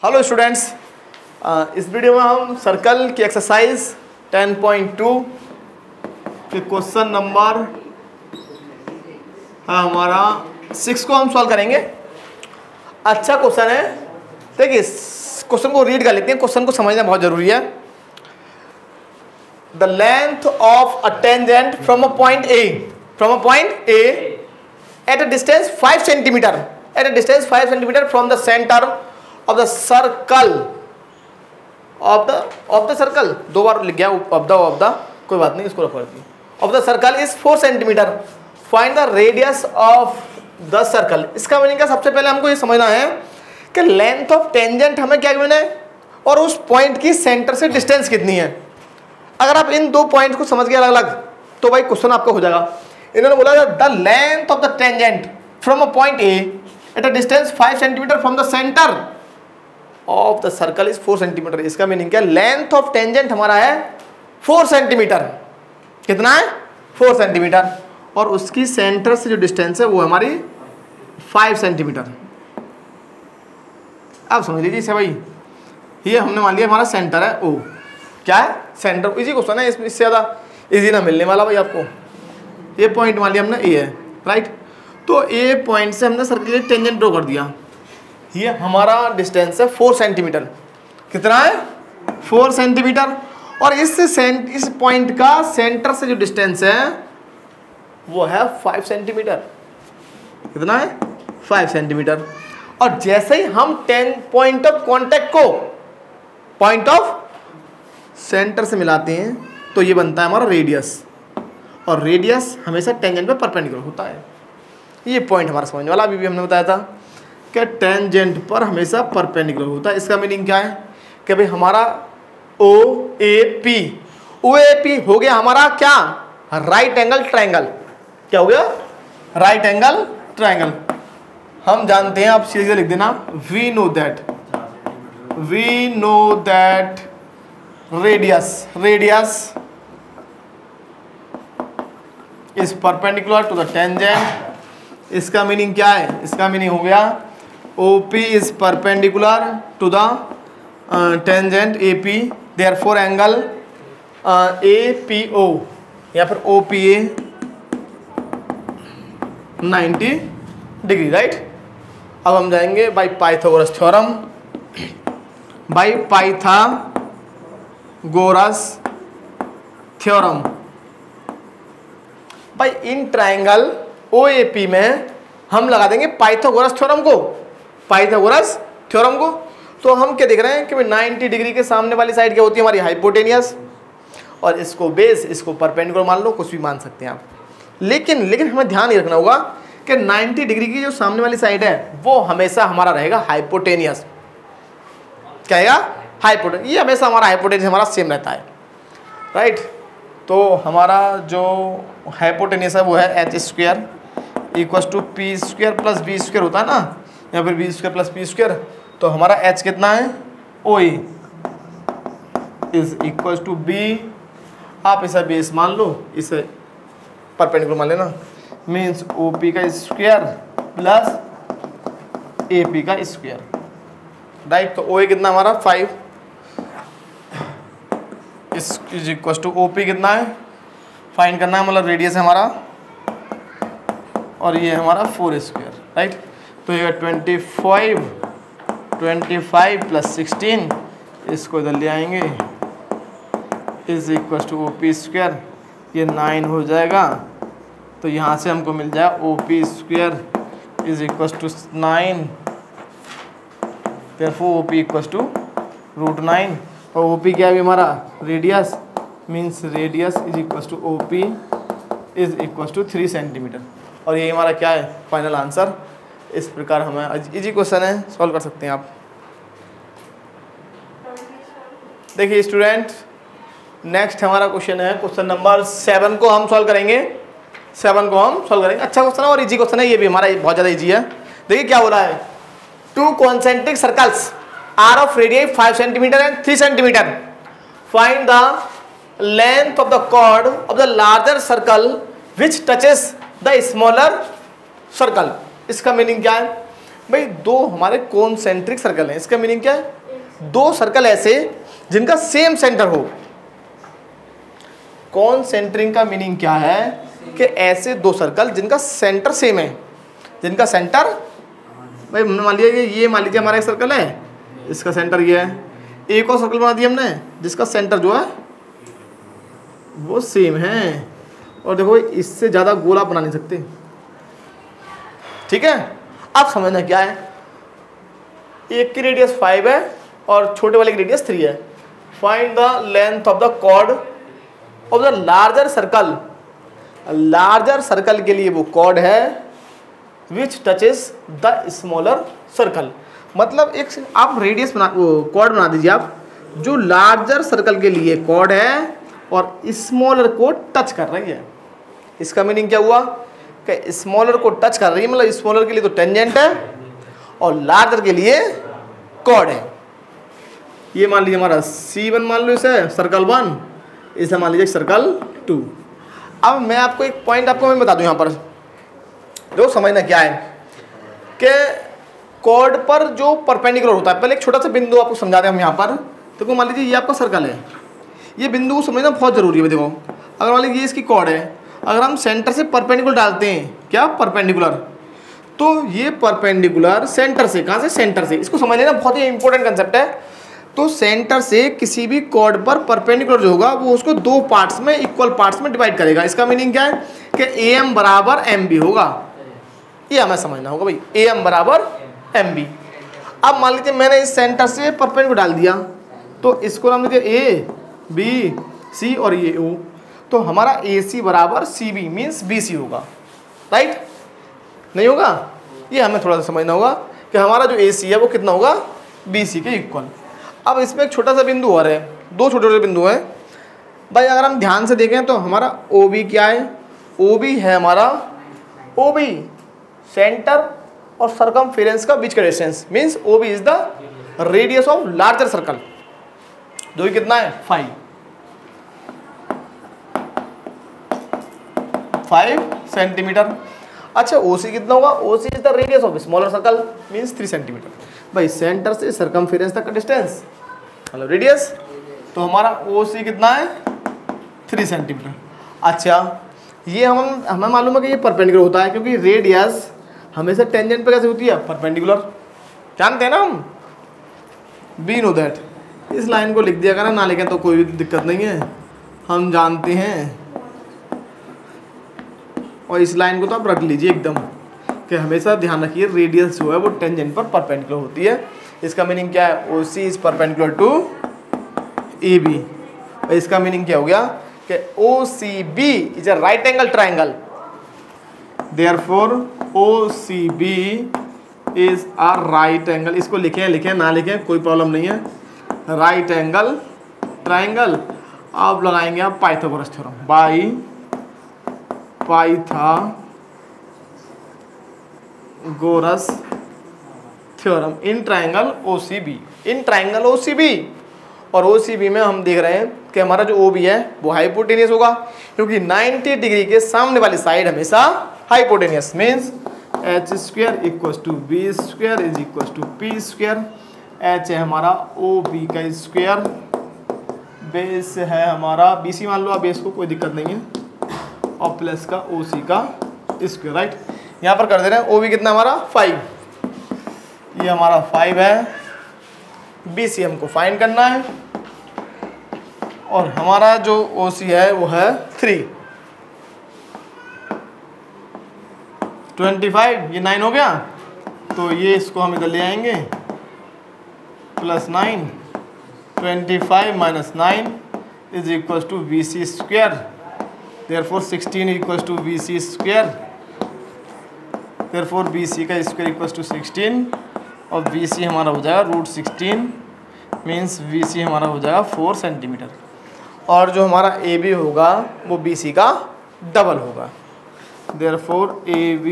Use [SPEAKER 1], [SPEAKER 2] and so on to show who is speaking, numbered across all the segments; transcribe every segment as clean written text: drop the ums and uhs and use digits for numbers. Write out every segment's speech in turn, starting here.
[SPEAKER 1] Hello students, इस video में हम सर्कल की एक्सरसाइज 10.2 के क्वेश्चन नंबर हमारा 6 को हम सॉल्व करेंगे। अच्छा क्वेश्चन है, देखिए क्वेश्चन को रीड कर लेते हैं। क्वेश्चन को समझना बहुत जरूरी है। The length of a tangent from a point A at a distance 5 centimetre from the centre of the circle of the circle, दो बार लिख गया of the कोई बात नहीं, इसको रखो of the circle is 4 centimetre. find the radius of the circle। इसका meaning क्या, सबसे पहले हमको ये समझना है कि लेंथ ऑफ टेंजेंट हमें क्या गिवन है और उस पॉइंट की सेंटर से डिस्टेंस कितनी है। अगर आप इन दो पॉइंट को समझ गए अलग अलग तो भाई क्वेश्चन आपका हो जाएगा। इन्होंने बोला the length of the tangent from a point A at a distance 5 centimetre from the centre of the circle is 4 centimetre. इसका मीनिंग क्या, लेंथ ऑफ टेंजेंट हमारा है 4 सेंटीमीटर। कितना है? 4 सेंटीमीटर। और उसकी सेंटर से जो डिस्टेंस है वो हमारी 5 सेंटीमीटर। अब समझ लीजिए इसे भाई, ये हमने मान लिया हमारा सेंटर है ओ। क्या है? सेंटर। इजी क्वेश्चन है, इससे ज़्यादा इजी ना मिलने वाला भाई आपको। ये पॉइंट मान लिया हमने ए है, राइट। तो ए पॉइंट से हमने सर्कल के टेंजेंट ड्रॉ कर दिया। ये हमारा डिस्टेंस है 4 सेंटीमीटर। कितना है? 4 सेंटीमीटर। और इस पॉइंट का सेंटर से जो डिस्टेंस है वो है 5 सेंटीमीटर। कितना है? 5 सेंटीमीटर। और जैसे ही हम पॉइंट ऑफ कॉन्टेक्ट को पॉइंट ऑफ सेंटर से मिलाते हैं तो ये बनता है हमारा रेडियस। और रेडियस हमेशा टेंजेंट पे परपेंडिकुलर होता है। ये पॉइंट हमारा समझने वाला, अभी भी हमने बताया था कि टेंजेंट पर हमेशा परपेंडिकुलर होता है। इसका मीनिंग क्या है कि भाई हमारा ओ ए पी हो गया हमारा क्या, राइट एंगल ट्रायंगल। क्या हो गया? Right angle triangle. हम जानते हैं, आप सीधे लिख देना, we know that radius is perpendicular to the tangent. इसका मीनिंग क्या है? इसका मीनिंग हो गया OP is perpendicular to the tangent AP, therefore angle APO या फिर OPA 90 डिग्री, राइट। अब हम जाएंगे by Pythagoras theorem. By Pythagoras theorem, भाई इन ट्रायंगल OAP में हम लगा देंगे पाइथागोरस थ्योरम को। तो हम क्या देख रहे हैं कि 90 डिग्री के सामने वाली साइड क्या होती है हमारी, हाइपोटेनियस। और इसको बेस, इसको परपेंडिकुलर मान लो, कुछ भी मान सकते हैं आप। लेकिन हमें ध्यान ये रखना होगा कि 90 डिग्री की जो सामने वाली साइड है वो हमेशा हमारा रहेगा हाइपोटेनियस। क्या रहेगा? हाइपोटेनियस। ये हमेशा हमारा हाइपोटेनियस हमारा सेम रहता है, राइट। तो हमारा जो हाइपोटेनियस है वो है h² = p² + b² होता है ना, या फिर b² + p²। तो हमारा h कितना है? OE = b। आप इसे बेस मान लो, इसे परपेंडिकुलर मान लेना, मीन्स OP का स्क्वायर प्लस AP का स्क्वायर, राइट। तो OA कितना हमारा 5 = OP कितना है, फाइंड करना है, मतलब रेडियस है हमारा, और ये हमारा 4², राइट। तो ये 25 + 16, इसको इधर ले आएंगे, = OP²। ये 9 हो जाएगा। तो यहाँ से हमको मिल जाएगा OP² = 9, therefore OP = √9। और OP क्या है हमारा? Radius, means radius = OP = 3 centimetre. और ये हमारा क्या है? Final answer. इस प्रकार हमें इजी क्वेश्चन है, सॉल्व कर सकते हैं आप। देखिए स्टूडेंट, नेक्स्ट हमारा क्वेश्चन है क्वेश्चन नंबर 7 को हम सॉल्व करेंगे। अच्छा क्वेश्चन है और इजी क्वेश्चन है, ये भी हमारा बहुत ज़्यादा इजी है। देखिए क्या हो रहा है, 2 concentric circles are of radius 5 centimetre and 3 centimetre. Find the length of the chord of the larger circle which touches the smaller circle. इसका मीनिंग क्या है? भाई दो हमारे कॉन्सेंट्रिक सर्कल हैं, इसका मीनिंग क्या है, दो सर्कल ऐसे जिनका सेम सेंटर हो। कॉन्सेंट्रिक का मीनिंग क्या है कि ऐसे दो सर्कल जिनका सेंटर सेम है, जिनका सेंटर, भाई हमने मान लिया कि ये मान लीजिए हमारा एक सर्कल है, इसका सेंटर ये है, एक और सर्कल बना दिया हमने जिसका सेंटर जो है वो सेम है, और देखो इससे ज़्यादा गोल आप बना नहीं सकते। ठीक है, अब समझना क्या है, एक की रेडियस 5 है और छोटे वाले की रेडियस 3 है। Find the length of the chord of the larger circle. Larger circle के लिए वो कॉर्ड है which touches the smaller circle. मतलब एक आप रेडियस बना, वो कॉर्ड बना दीजिए आप जो लार्जर सर्कल के लिए कॉर्ड है और स्मॉलर को टच कर रही है। इसका मीनिंग क्या हुआ कि स्मॉलर को टच कर रही है, मतलब स्मॉलर के लिए तो टेंजेंट है और लार्जर के लिए कॉर्ड है। ये मान लीजिए हमारा C1 मान लो इसे सर्कल 1, इसे मान लीजिए सर्कल 2। अब मैं आपको एक पॉइंट आपको मैं बता दूं यहाँ पर, जो समझना क्या है कि कॉर्ड पर जो परपेंडिकुलर होता है, पहले एक छोटा सा बिंदु आपको समझा दें हम यहाँ पर। देखो मान लीजिए ये आपका सर्कल है, ये बिंदु को समझना बहुत ज़रूरी है। देखो अगर मान लीजिए ये इसकी कॉर्ड है, अगर हम सेंटर से परपेंडिकुलर डालते हैं, क्या परपेंडिकुलर, तो ये परपेंडिकुलर सेंटर से, कहाँ से, सेंटर से, इसको समझ लेना बहुत ही इंपॉर्टेंट कंसेप्ट है। तो सेंटर से किसी भी कॉर्ड पर परपेंडिकुलर जो होगा वो उसको दो पार्ट्स में, इक्वल पार्ट्स में डिवाइड करेगा। इसका मीनिंग क्या है कि AM बराबर MB होगा, ये हमें समझना होगा भाई, AM बराबर MB। अब मान लीजिए मैंने इस सेंटर से परपेंडिकुलर डाल दिया, तो इसको नाम लीजिए A B C और ये O, तो हमारा AC बराबर CB मीन्स BC होगा, राइट, नहीं होगा? ये हमें थोड़ा सा समझना होगा कि हमारा जो AC है वो कितना होगा, BC के इक्वल। अब इसमें एक छोटा सा बिंदु और है, दो छोटे छोटे बिंदु हैं भाई। अगर हम ध्यान से देखें तो हमारा OB क्या है, OB है हमारा, OB सेंटर और सरकमफेरेंस का बीच का distance, means OB is the radius of larger circle, जो कि कितना है 5 सेंटीमीटर। अच्छा OC कितना होगा, OC is the radius of smaller circle means 3 centimetre. भाई सेंटर से सरकमफेरेंस तक का डिस्टेंस मतलब रेडियस, तो हमारा OC कितना है 3 सेंटीमीटर। अच्छा ये हमें मालूम है कि ये परपेंडिकुलर होता है, क्योंकि रेडियस हमेशा टेंजेंट पे कैसे होती है, परपेंडिकुलर, जानते हैं ना हम, वी नो दैट। इस लाइन को लिख दिया करें, ना लिखें तो कोई भी दिक्कत नहीं है, हम जानते हैं। और इस लाइन को तो आप रख लीजिए एकदम कि हमेशा ध्यान रखिए रेडियस जो है वो टेंजेंट पर परपेंडिकुलर होती है। इसका मीनिंग क्या है, OC is perpendicular to AB। और इसका मीनिंग क्या हो गया कि OCB is a right angle triangle, therefore OCB is a right angle. इसको लिखें ना लिखें कोई प्रॉब्लम नहीं है, राइट एंगल ट्राइंगल। अब लगाएंगे आप Pythagoras theorem, by Pythagoras theorem in triangle OCB। In triangle OCB और OCB में हम देख रहे हैं कि हमारा जो OB है वो हाइपोटेनियस होगा, क्योंकि 90 डिग्री के सामने वाली साइड हमेशा hypotenuse, means H² = B² is equal to P²। H है हमारा OB का स्क्वायर, बेस है हमारा BC मान लो आप, बेस को कोई दिक्कत नहीं है, और प्लस का OC का स्क्वायर, राइट। यहाँ पर कर दे रहे हैं OB कितना हमारा 5, ये हमारा 5 है, BC हमको फाइंड करना है, और हमारा जो OC है वो है 3। 25 ये 9 हो गया, तो ये इसको हम इधर ले आएंगे, +9, 25 - 9 is equal to BC², therefore 16 equal to BC², therefore BC का स्क्वायर इक्वल टू 16, और BC हमारा हो जाएगा √16, मीन्स BC हमारा हो जाएगा 4 सेंटीमीटर, और जो हमारा AB होगा वो BC का डबल होगा, therefore AB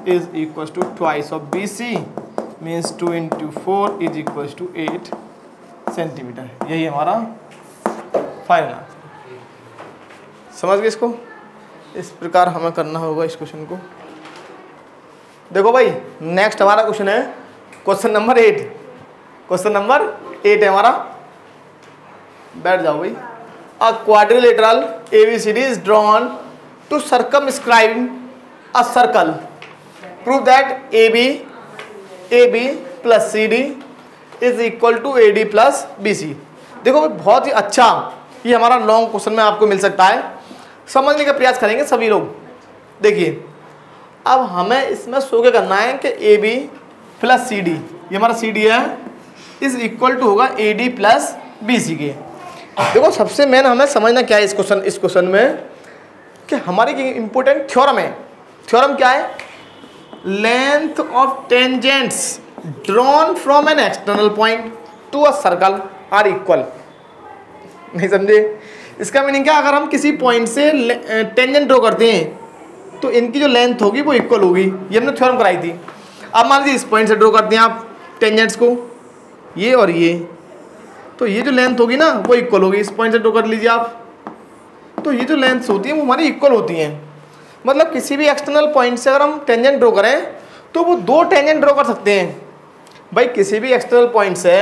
[SPEAKER 1] is equal to twice of BC, means 2 × 4 is equal to 8 centimetre. यही हमारा फाइनल आंसर। समझ गए इसको? इस प्रकार हमें करना होगा इस क्वेश्चन को। देखो भाई नेक्स्ट हमारा क्वेश्चन है क्वेश्चन नंबर 8। क्वेश्चन नंबर 8 है हमारा, बैठ जाओ भाई। A quadrilateral ABCD is drawn to circumscribe a circle, prove that AB plus CD is equal to AD plus BC। देखो भाई बहुत ही अच्छा ये हमारा लॉन्ग क्वेश्चन में आपको मिल सकता है, समझने का प्रयास करेंगे सभी लोग। देखिए अब हमें इसमें शो क्या करना है कि AB प्लस CD, ये हमारा CD है, इज इक्वल टू होगा AD प्लस BC के। देखो सबसे मेन हमें समझना क्या है इस क्वेश्चन में कि हमारी इंपॉर्टेंट थ्योरम है। थ्योरम क्या है? Length of tangents drawn from an external point to a circle are equal. नहीं समझे? इसका मीनिंग क्या, अगर हम किसी पॉइंट से टेंजेंट ड्रॉ करते हैं तो इनकी जो लेंथ होगी वो इक्वल होगी। ये हमने थ्योरम कराई थी। अब मान लीजिए इस पॉइंट से ड्रॉ करते हैं आप टेंजेंट्स को, ये और ये, तो ये जो लेंथ होगी ना वो इक्वल होगी। इस पॉइंट से ड्रॉ कर लीजिए आप, तो ये जो लेंथ्स होती हैं वो हमारी इक्वल होती हैं। मतलब किसी भी एक्सटर्नल पॉइंट से अगर हम टेंजेंट ड्रॉ करें तो वो दो टेंजेंट ड्रॉ कर सकते हैं। भाई किसी भी एक्सटर्नल पॉइंट से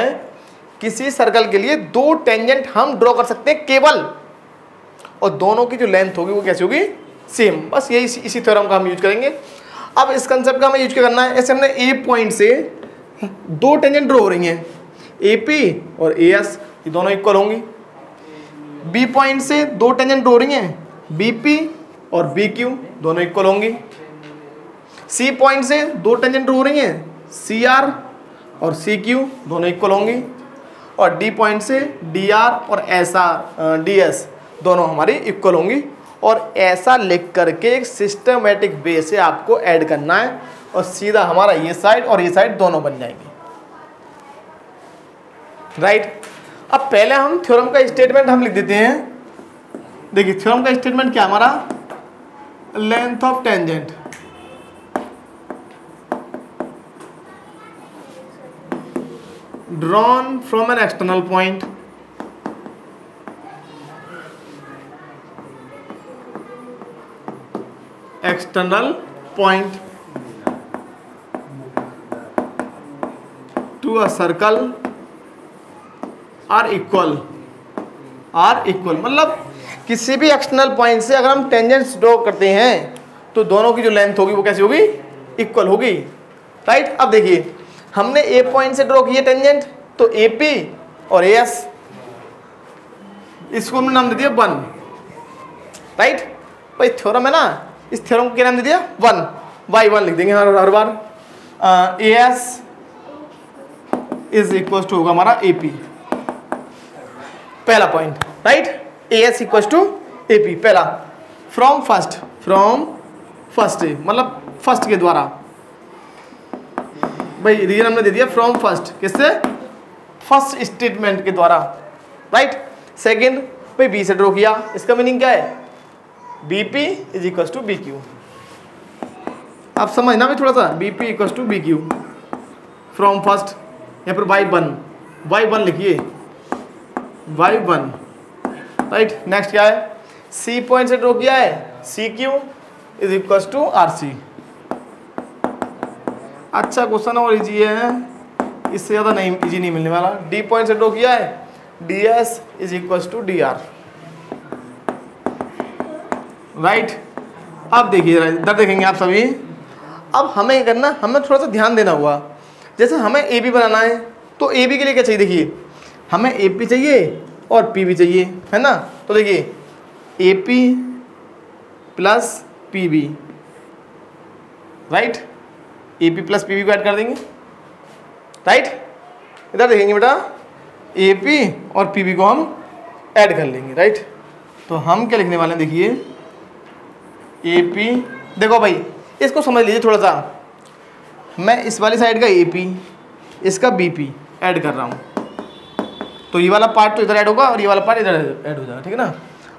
[SPEAKER 1] किसी सर्कल के लिए दो टेंजेंट हम ड्रॉ कर सकते हैं केवल, और दोनों की जो लेंथ होगी वो कैसी होगी? सेम। बस यही इसी थ्योरम का हम यूज करेंगे। अब इस कंसेप्ट का हमें यूज क्या करना है, ऐसे हमने ए पॉइंट से दो टेंजेंट ड्रॉ हो रही हैं, AP और AS, ये दोनों इक्वल होंगी। बी पॉइंट से दो टेंजेंट ड्रॉ हो रही हैं, BP और BQ, दोनों इक्वल होंगी। सी पॉइंट से दो टेंजेंट ड्रॉ हो रही हैं, CR और CQ, दोनों इक्वल होंगी। और D पॉइंट से DR और DS, दोनों हमारी इक्वल होंगी। और ऐसा लिख करके एक सिस्टमेटिक वे से आपको ऐड करना है और सीधा हमारा ये साइड और ये साइड दोनों बन जाएंगे, राइट। अब पहले हम थ्योरम का स्टेटमेंट हम लिख देते हैं। देखिए थ्योरम का स्टेटमेंट क्या हमारा, length of tangent drawn from an external point to a circle are equal. मतलब किसी भी एक्सटर्नल पॉइंट से अगर हम टेंजेंट्स ड्रॉ करते हैं तो दोनों की जो लेंथ होगी वो कैसी होगी? इक्वल होगी, राइट। अब देखिए हमने ए पॉइंट से ड्रॉ किए टेंजेंट, तो AP और AS, इसको हमने नाम दे दिया 1, राइट। भाई थ्योरम है ना, इस थ्योरम को क्या नाम दे दिया? 1 बाई 1 लिख देंगे हर बार। AS इज इक्वल टू होगा हमारा AP, पहला point, right. AS equal to AP, पहला। फ्रॉम फर्स्ट मतलब फर्स्ट के द्वारा। भाई रीजन हमने दे दिया फ्रॉम फर्स्ट, किससे? फर्स्ट स्टेटमेंट के द्वारा, राइट। सेकंड भाई B से ड्रॉ किया, इसका मीनिंग क्या है? BP is equal to BQ। आप समझना भी थोड़ा सा, BP equal to BQ from first. यहाँ पर Y1 लिखिए, Y1, राइट। नेक्स्ट क्या है? C पॉइंट से ड्रॉ किया है, CQ is equal to RC। अच्छा क्वेश्चन और इजी है, इससे ज़्यादा नहीं इजी नहीं मिलने वाला। D पॉइंट से ड्रॉ किया है, DS is equal to DR, right. अब देखिए इधर देखेंगे आप सभी। अब हमें क्या करना, हमें थोड़ा सा ध्यान देना हुआ। जैसे हमें AB बनाना है तो AB के लिए क्या चाहिए? देखिए हमें AP चाहिए और PB चाहिए, है ना। तो देखिए AP plus PB, right. AP plus PB को ऐड कर देंगे, राइट। इधर देखेंगे बेटा, AP और PB को हम ऐड कर लेंगे, राइट। तो हम क्या लिखने वाले हैं? देखिए AP, देखो भाई इसको समझ लीजिए थोड़ा सा। मैं इस वाली साइड का AP, इसका BP ऐड कर रहा हूँ, तो ये वाला पार्ट तो इधर ऐड होगा और ये वाला पार्ट इधर ऐड हो जाएगा, ठीक है ना।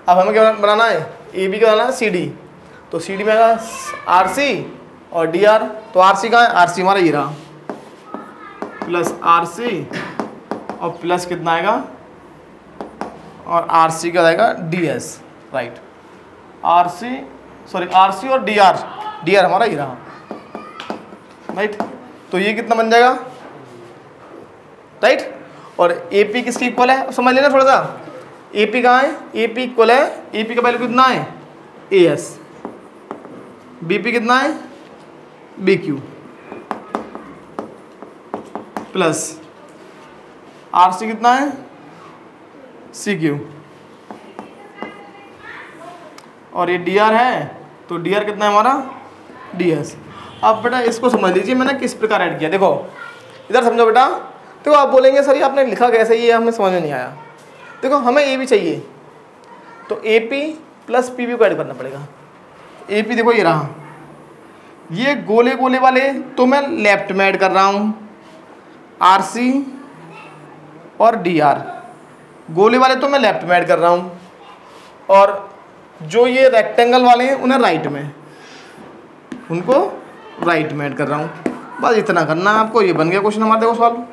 [SPEAKER 1] अब हमें क्या बनाना है? AB का बनाना है CD, तो CD में आएगा RC और DR। तो RC कहाँ है? RC हमारा ये रहा, प्लस RC और प्लस कितना आएगा? और RC का आएगा DS, राइट। RC और DR हमारा ये रहा, राइट। तो ये कितना बन जाएगा, राइट। और ए पी किसकी इक्वल है, समझ लेना थोड़ा सा, ए पी कहाँ है, ए पी इक्वल है, ए पी का वैल्यू कितना है ए एस, बी पी कितना है B Q, plus R C कितना है सी क्यू, और ये डी आर है, तो डी आर कितना है हमारा डी एस। अब बेटा इसको समझ लीजिए मैंने किस प्रकार ऐड किया, देखो इधर समझो बेटा। देखो आप बोलेंगे सर ये आपने लिखा कैसे, ये हमें समझ में नहीं आया। देखो हमें ए भी चाहिए, तो A P plus P B को ऐड करना पड़ेगा। ए पी देखो ये रहा, ये गोले गोले वाले तो मैं लेफ्ट में ऐड कर रहा हूँ, आर सी और डी आर गोले वाले तो मैं लेफ्ट में ऐड कर रहा हूँ, और जो ये रेक्टेंगल वाले हैं उन्हें राइट में, उनको राइट में ऐड कर रहा हूँ। बस इतना करना है आपको, ये बन गया क्वेश्चन हमारे। देखो सवाल,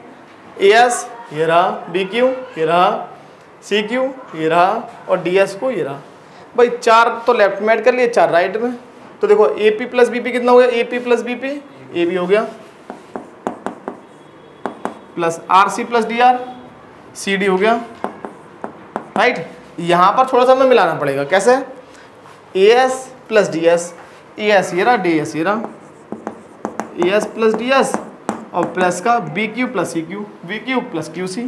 [SPEAKER 1] ए एस ये रहा, बी क्यू ये रहा, सी क्यू ये रहा, और डी एस को ये रहा। भाई 4 तो लेफ्ट में ऐड कर लिए, 4 राइट में। तो देखो A P plus B P कितना हो गया, A P plus B P A B हो गया, plus R C plus D R C D हो गया, राइट। यहाँ पर थोड़ा सा हमें मिलाना पड़ेगा, कैसे, A S plus D S, A S ये रहा, डी एस ये रहा, A S plus D S, और प्लस का B Q plus C Q, V Q plus Q C.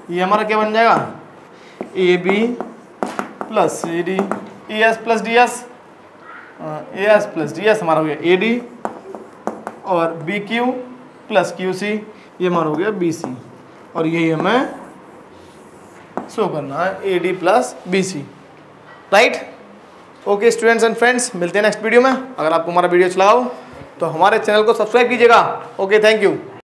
[SPEAKER 1] ये हमारा क्या बन जाएगा, A B plus C D, A S plus D S, A S plus D S हमारा हो गया ए डी, और B Q plus Q C ये हमारा हो गया बी सी, और यही हमें शो करना है A D plus B C, right. Okay students and friends, मिलते हैं नेक्स्ट वीडियो में। अगर आपको हमारा वीडियो अच्छा लगा हो तो हमारे चैनल को सब्सक्राइब कीजिएगा। Okay thank you.